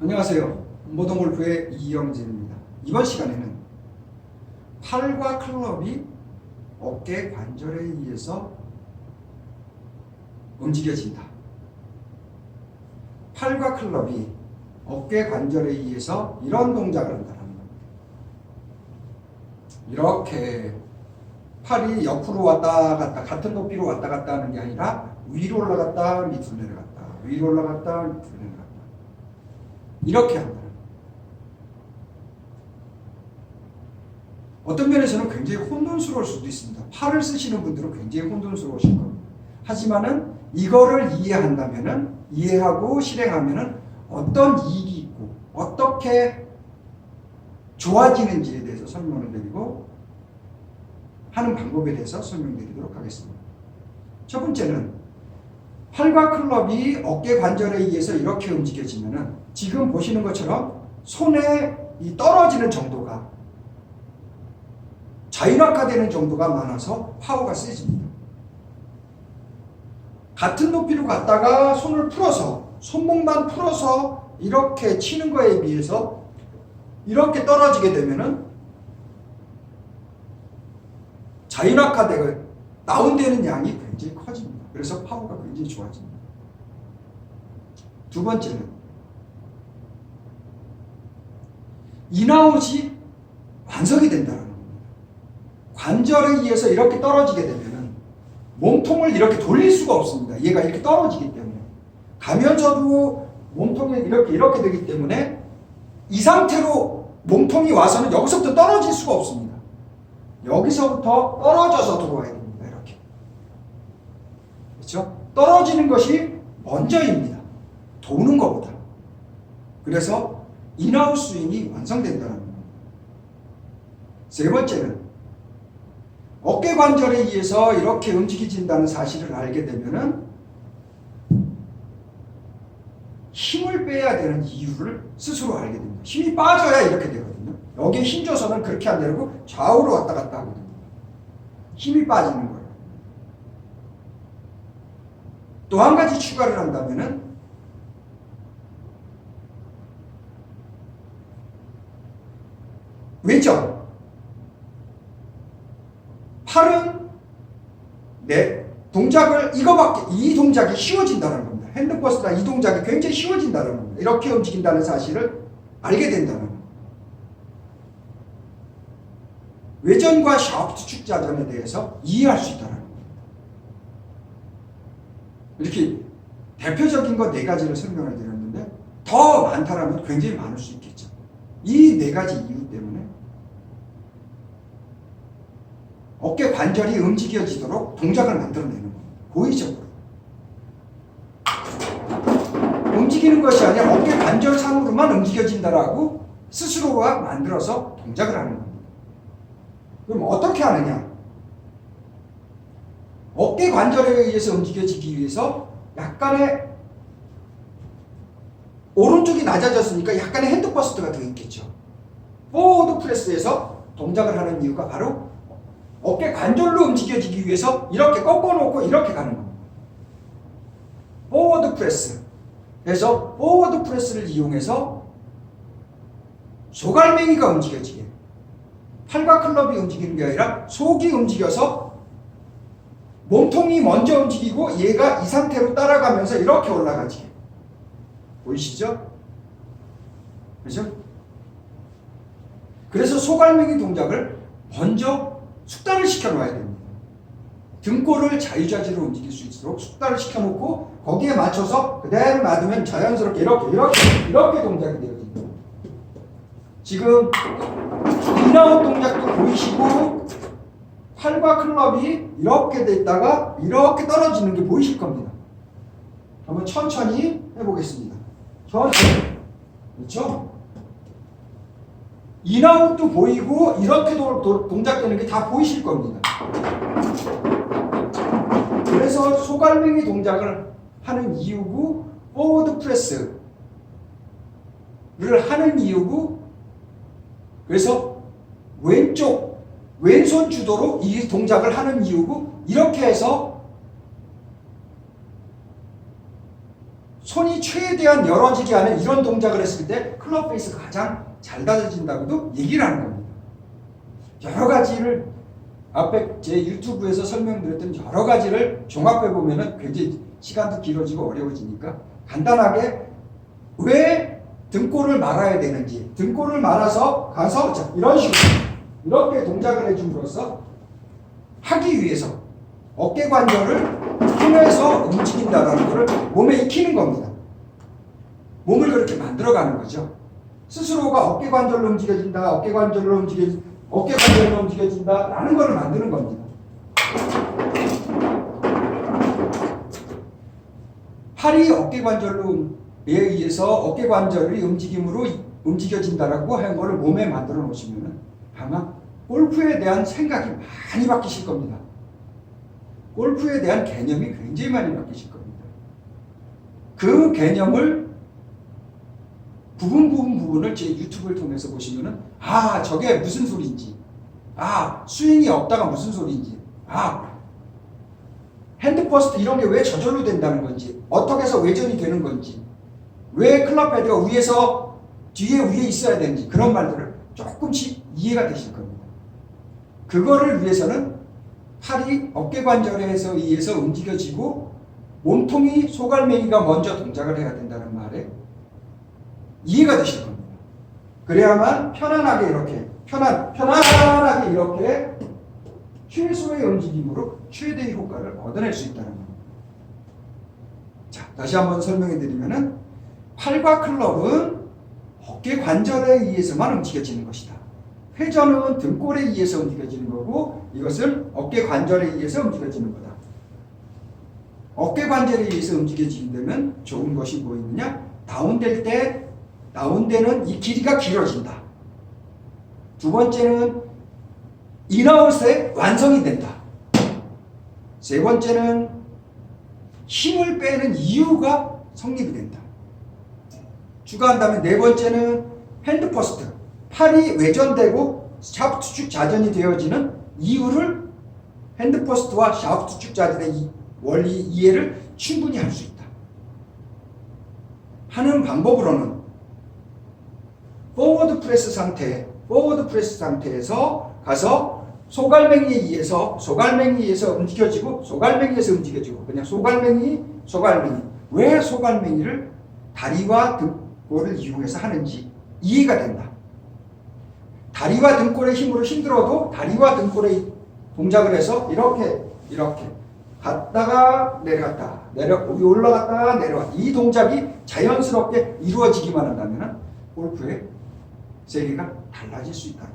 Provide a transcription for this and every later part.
안녕하세요. 모던골프의 이영진입니다. 이번 시간에는 팔과 클럽이 어깨 관절에 의해서 움직여진다. 팔과 클럽이 어깨 관절에 의해서 이런 동작을 한다는 겁니다. 이렇게 팔이 옆으로 왔다 갔다 같은 높이로 왔다 갔다 하는 게 아니라 위로 올라갔다 밑으로 내려갔다 위로 올라갔다 밑으로 내려갔다 이렇게 한다. 어떤 면에서는 굉장히 혼돈스러울 수도 있습니다. 팔을 쓰시는 분들은 굉장히 혼돈스러우실 겁니다. 하지만은 이거를 이해한다면은 이해하고 실행하면은 어떤 이익이 있고 어떻게 좋아지는지에 대해서 설명을 드리고 하는 방법에 대해서 설명드리도록 하겠습니다. 첫 번째는 팔과 클럽이 어깨 관절에 의해서 이렇게 움직여지면은 지금 보시는 것처럼 손에 이 떨어지는 정도가 자율학화되는 정도가 많아서 파워가 세집니다. 같은 높이로 갔다가 손을 풀어서 손목만 풀어서 이렇게 치는 거에 비해서 이렇게 떨어지게 되면은 자율학화되고 다운되는 양이 굉장히 커집니다. 그래서 파워가 굉장히 좋아집니다. 두 번째는 인아웃이 완성이 된다는 겁니다. 관절에 의해서 이렇게 떨어지게 되면은 몸통을 이렇게 돌릴 수가 없습니다. 얘가 이렇게 떨어지기 때문에 가면서도 몸통이 이렇게 되기 때문에 이 상태로 몸통이 와서는 여기서부터 떨어질 수가 없습니다. 여기서부터 떨어져서 들어와야 됩니다. 이렇게. 그렇죠? 떨어지는 것이 먼저입니다. 도는 것보다. 그래서 인아웃 스윙이 완성된다는 겁니다. 세 번째는 어깨 관절에 의해서 이렇게 움직여진다는 사실을 알게 되면은 힘을 빼야 되는 이유를 스스로 알게 됩니다. 힘이 빠져야 이렇게 되거든요. 여기에 힘 줘서는 그렇게 안 되고 좌우로 왔다 갔다 하거든요. 힘이 빠지는 거예요. 또 한 가지 추가를 한다면은 외전. 팔은 동작을 이 동작이 쉬워진다는 겁니다. 핸드버스나 이 동작이 굉장히 쉬워진다는 겁니다. 이렇게 움직인다는 사실을 알게 된다는 겁니다. 외전과 샤프트 축자전에 대해서 이해할 수 있다는 겁니다. 이렇게 대표적인 거 4가지를 설명을 드렸는데 더 많다라면 굉장히 많을 수 있겠죠. 이 4가지 이유 때문에 어깨 관절이 움직여지도록 동작을 만들어내는 겁니다. 고의적으로. 움직이는 것이 아니라 어깨 관절상으로만 움직여진다라고 스스로가 만들어서 동작을 하는 겁니다. 그럼 어떻게 하느냐? 어깨 관절에 의해서 움직여지기 위해서 약간의 오른쪽이 낮아졌으니까 약간의 핸드버스트가 더 있겠죠. 포워드 프레스에서 동작을 하는 이유가 바로 어깨 관절로 움직여지기 위해서 이렇게 꺾어놓고 이렇게 가는 겁니다. 포워드 프레스. 그래서 포워드 프레스를 이용해서 소갈맹이가 움직여지게, 팔과 클럽이 움직이는 게 아니라 속이 움직여서 몸통이 먼저 움직이고 얘가 이 상태로 따라가면서 이렇게 올라가지게. 보이시죠? 그렇죠? 그래서 소갈맹이 동작을 먼저 숙달을 시켜놔야 됩니다. 등골을 자유자재로 움직일 수 있도록 숙달을 시켜놓고 거기에 맞춰서 그대로 놔두면 자연스럽게 이렇게 동작이 되어집니다. 지금 인아웃 동작도 보이시고 팔과 클럽이 이렇게 됐다가 이렇게 떨어지는 게 보이실 겁니다. 한번 천천히 해보겠습니다. 천천히. 그렇죠? 인아웃도 보이고 이렇게 동작되는 게 다 보이실 겁니다. 그래서 소갈맹이 동작을 하는 이유고 포워드 프레스를 하는 이유고 그래서 왼손 주도로 이 동작을 하는 이유고 이렇게 해서 손이 최대한 열어지게 하는 이런 동작을 했을 때 클럽 페이스가 가장 잘 다져진다고도 얘기를 하는 겁니다. 여러 가지를 앞에 제 유튜브에서 설명드렸던 여러 가지를 종합해 보면은 굉장히 시간도 길어지고 어려워지니까 간단하게 왜 등골을 말아야 되는지, 등골을 말아서 가서 자, 이런 식으로 이렇게 동작을 해줌으로써 하기 위해서 어깨 관절을 통해서 움직인다라는 것을 몸에 익히는 겁니다. 몸을 그렇게 만들어가는 거죠. 스스로가 어깨 관절로 움직여진다, 어깨 관절로 움직여진다라는 것을 만드는 겁니다. 팔이 어깨 관절에 의해서 어깨 관절이 움직임으로 움직여진다라고 하는 것을 몸에 만들어 놓으시면 아마 골프에 대한 생각이 많이 바뀌실 겁니다. 골프에 대한 개념이 굉장히 많이 바뀌실 겁니다. 그 개념을 부분을 제 유튜브를 통해서 보시면은 아 저게 무슨 소리인지, 아 스윙이 없다가 무슨 소리인지, 아 핸드 퍼스트 이런 게 왜 저절로 된다는 건지, 어떻게 해서 외전이 되는 건지, 왜 클럽 헤드가 위에서 위에 있어야 되는지 그런 말들을 조금씩 이해가 되실 겁니다. 그거를 위해서는 팔이 어깨 관절에 의해서 움직여지고 몸통이 소갈매기가 먼저 동작을 해야 된다는 말에 이해가 되실 겁니다. 그래야만 편안하게 이렇게 편안하게 이렇게 최소의 움직임으로 최대의 효과를 얻어낼 수 있다는 겁니다. 자, 다시 한번 설명해 드리면은 팔과 클럽은 어깨 관절에 의해서만 움직여지는 것이다. 회전은 등골에 의해서 움직여지는 거고 이것은 어깨 관절에 의해서 움직여지는 거다. 어깨 관절에 의해서 움직여지면 좋은 것이 뭐 있느냐? 다운되는 이 길이가 길어진다. 두 번째는 인아웃의 완성이 된다. 세 번째는 힘을 빼는 이유가 성립이 된다. 추가한다면 네 번째는 핸드 퍼스트, 팔이 외전되고 샤프트 축 자전이 되어지는 이유를 핸드 퍼스트와 샤프트 축 자전의 원리 이해를 충분히 할 수 있다. 하는 방법으로는 포워드 프레스 상태에서 가서 소갈맹이에 의해서 움직여지고 그냥 소갈맹이 왜 소갈맹이를 다리와 등골을 이용해서 하는지 이해가 된다. 다리와 등골의 힘으로 힘들어도 다리와 등골의 동작을 해서 이렇게 갔다가 내려갔다 올라갔다가 내려갔다 이 동작이 자연스럽게 이루어지기만 한다면 골프의 세계가 달라질 수 있다.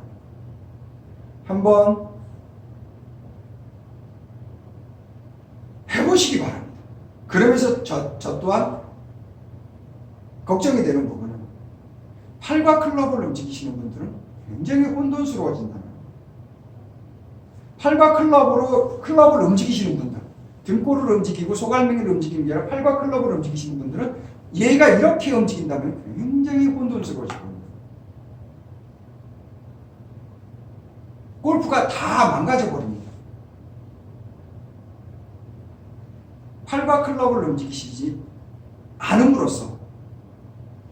한번 해보시기 바랍니다. 그러면서 저 또한 걱정이 되는 부분은 팔과 클럽을 움직이시는 분들은 굉장히 혼돈스러워진다는 거예요. 팔과 클럽을 움직이시는 분들, 등골을 움직이고 소갈맹이를 움직이는 게 아니라 팔과 클럽을 움직이시는 분들은 얘가 이렇게 움직인다면 굉장히 혼돈스러워질 겁니다. 골프가 다 망가져 버립니다. 팔과 클럽을 움직이시지 않음으로써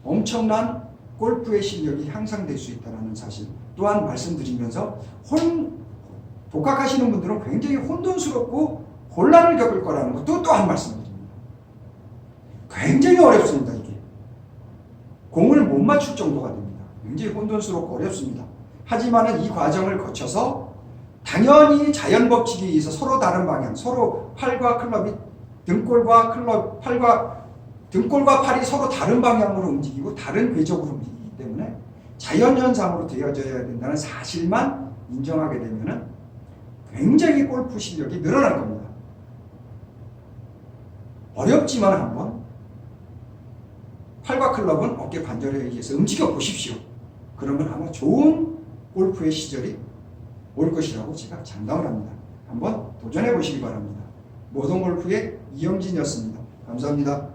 엄청난 골프의 실력이 향상될 수 있다는 사실 또한 말씀드리면서 독학하시는 분들은 굉장히 혼돈스럽고 곤란을 겪을 거라는 것도 또한 말씀드립니다. 굉장히 어렵습니다. 이게 공을 못 맞출 정도가 됩니다. 굉장히 혼돈스럽고 어렵습니다. 하지만 이 과정을 거쳐서 당연히 자연 법칙에 의해서 서로 다른 방향, 서로 팔과 클럽이 등골과 팔이 서로 다른 방향으로 움직이고 다른 궤적으로 움직이기 때문에 자연현상으로 되어져야 된다는 사실만 인정하게 되면 굉장히 골프 실력이 늘어날 겁니다. 어렵지만 한번 팔과 클럽은 어깨 관절에 의해서 움직여 보십시오. 그러면 아마 좋은 골프의 시절이 올 것이라고 제가 장담을 합니다. 한번 도전해 보시기 바랍니다. 모던골프의 이영진이었습니다. 감사합니다.